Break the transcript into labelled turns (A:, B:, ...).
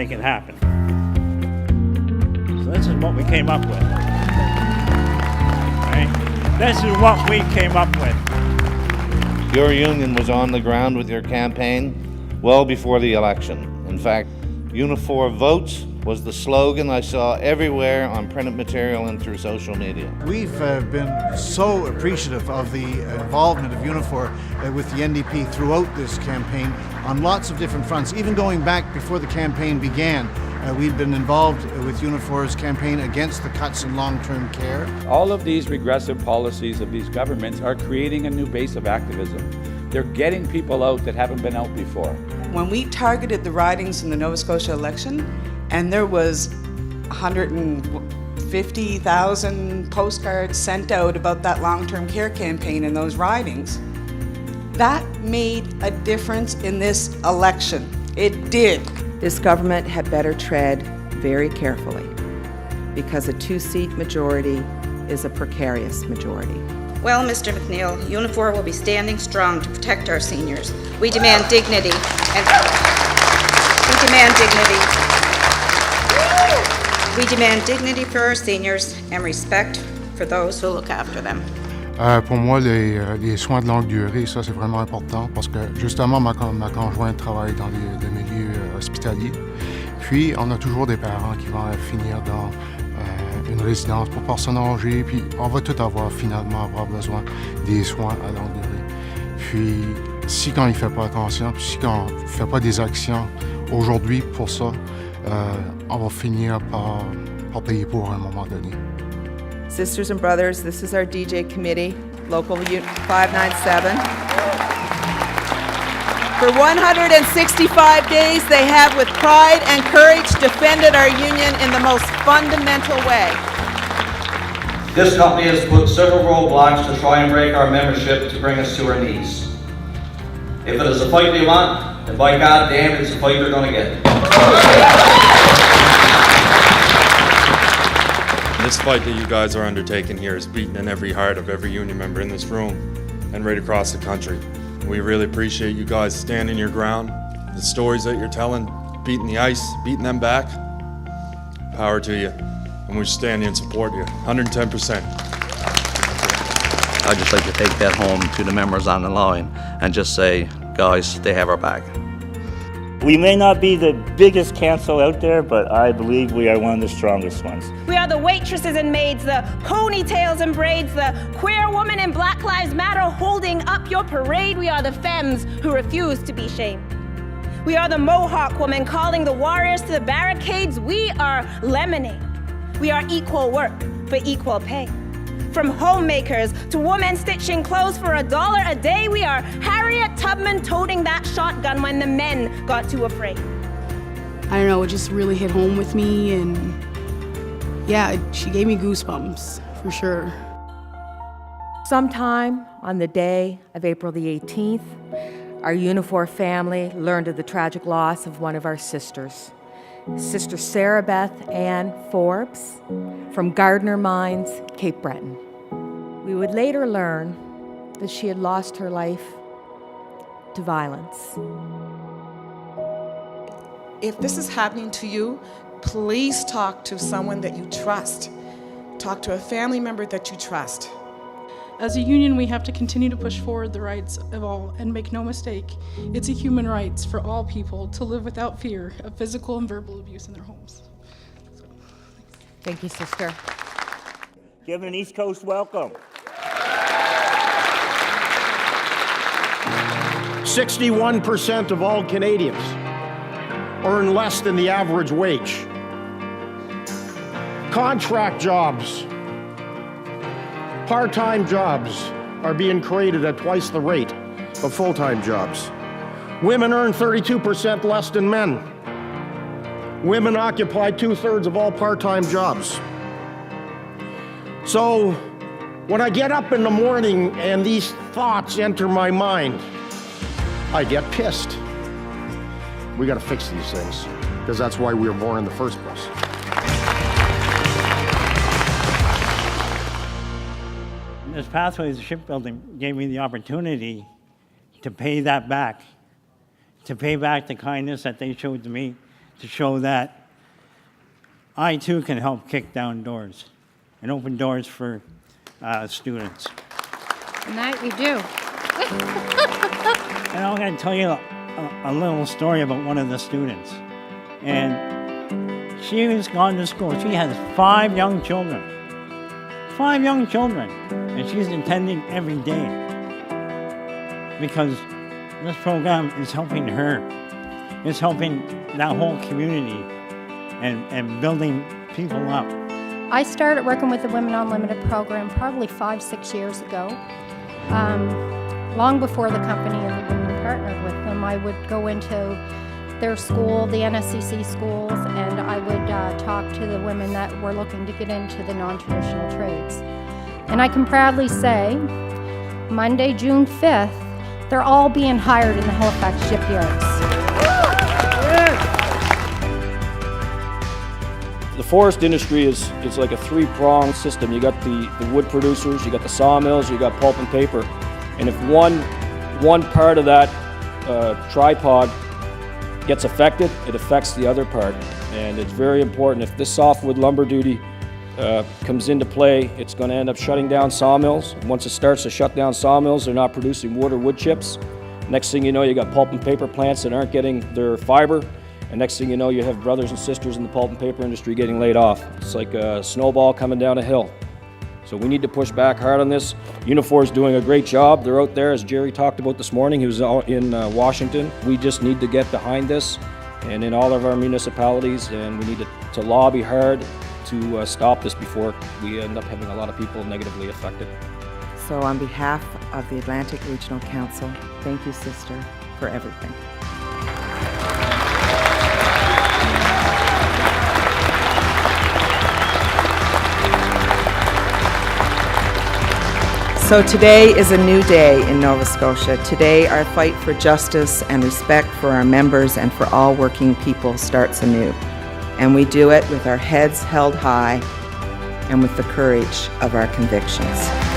A: make it happen. So this is what we came up with. Right? This is what we came up with.
B: Your union was on the ground with your campaign well before the election. In fact, Unifor votes was the slogan I saw everywhere on printed material and through social media.
C: We've been so appreciative of the involvement of Unifor with the NDP throughout this campaign on lots of different fronts. Even going back before the campaign began, we've been involved with Unifor's campaign against the cuts in long-term care.
D: All of these regressive policies of these governments are creating a new base of activism. They're getting people out that haven't been out before.
E: When we targeted the ridings in the Nova Scotia election, and there was 150,000 postcards sent out about that long-term care campaign in those ridings, that made a difference in this election. It did.
F: This government had better tread very carefully, because a two-seat majority is a precarious majority.
G: Well, Mr. McNeil, Unifor will be standing strong to protect our seniors. We demand dignity and we demand dignity for our seniors and respect for those who look after them.
H: Pour moi, les soins de longue durée, ça c'est vraiment important parce que justement ma conjointe travaille dans des milieux hospitaliers. Puis on a toujours des parents qui vont finir dans une résidence pour personnes âgées, puis on va tout finalement avoir besoin des soins à longue durée. Puis si quand il ne fait pas attention, puis si quand il ne fait pas des actions aujourd'hui pour ça, on va finir par payer pour un moment donné.
F: Sisters and brothers, this is our DJ committee, Local 597. For 165 days, they have with pride and courage defended our union in the most fundamental way.
I: This company has put several roadblocks to try and break our membership to bring us to our knees. If it is a fight they want, then by God damn it's a fight they're going to get.
J: This fight that you guys are undertaking here is beating in every heart of every union member in this room and right across the country. We really appreciate you guys standing your ground, the stories that you're telling, beating the ice, beating them back. Power to you. And we stand and support you, 110%.
K: I'd just like to take that home to the members on the line and just say, guys, they have our back.
A: We may not be the biggest council out there, but I believe we are one of the strongest ones.
L: We are the waitresses and maids, the ponytails and braids, the queer woman in Black Lives Matter holding up your parade. We are the femmes who refuse to be shamed. We are the Mohawk woman calling the warriors to the barricades. We are lemonade. We are equal work for equal pay. From homemakers to women stitching clothes for $1 a day, we are Harriet Tubman toting that shotgun when the men got too afraid.
M: I don't know, it just really hit home with me, and yeah, she gave me goosebumps, for sure.
F: Sometime on the day of April the 18th, our Unifor family learned of the tragic loss of one of our sisters, Sister Sarah Beth Ann Forbes from Gardner Mines, Cape Breton. We would later learn that she had lost her life to violence.
E: If this is happening to you, please talk to someone that you trust. Talk to a family member that you trust.
M: As a union, we have to continue to push forward the rights of all, and make no mistake, it's a human right for all people to live without fear of physical and verbal abuse in their homes.
F: Thank you, sister.
A: Give an East Coast welcome.
N: 61% of all Canadians earn less than the average wage. Contract jobs, part-time jobs are being created at twice the rate of full-time jobs. Women earn 32% less than men. Women occupy 2/3 of all part-time jobs. So when I get up in the morning and these thoughts enter my mind, I get pissed. We got to fix these things, because that's why we were born in the first place.
A: This Pathways to Shipbuilding gave me the opportunity to pay that back, to pay back the kindness that they showed to me,
O: to show that I too can help kick down doors and open doors for students.
P: And that you do.
O: And I'm going to tell you a little story about one of the students. And she has gone to school. She has 5 young children. 5 young children. And she's attending every day. Because this program is helping her. It's helping that whole community and building people up.
P: I started working with the Women Unlimited program probably 5-6 years ago. Long before the company and the women partnered with them, I would go into their school, the NSCC schools, and I would talk to the women that were looking to get into the non-traditional trades. And I can proudly say, Monday, June 5th, they're all being hired in the Halifax shipyards.
Q: The forest industry is like a 3-pronged system. You got the wood producers, you got the sawmills, you got pulp and paper. And if one part of that tripod gets affected, it affects the other part. And it's very important. If this softwood lumber duty comes into play, it's going to end up shutting down sawmills. Once it starts to shut down sawmills, they're not producing wood or wood chips. Next thing you know, you got pulp and paper plants that aren't getting their fiber. And next thing you know, you have brothers and sisters in the pulp and paper industry getting laid off. It's like a snowball coming down a hill. So we need to push back hard on this. Unifor is doing a great job. They're out there, as Jerry talked about this morning. He was out in Washington. We just need to get behind this and in all of our municipalities, and we need to lobby hard to stop this before we end up having a lot of people negatively affected.
R: So on behalf of the Atlantic Regional Council, thank you, sister, for everything. So today is a new day in Nova Scotia. Today our fight for justice and respect for our members and for all working people starts anew. And we do it with our heads held high and with the courage of our convictions.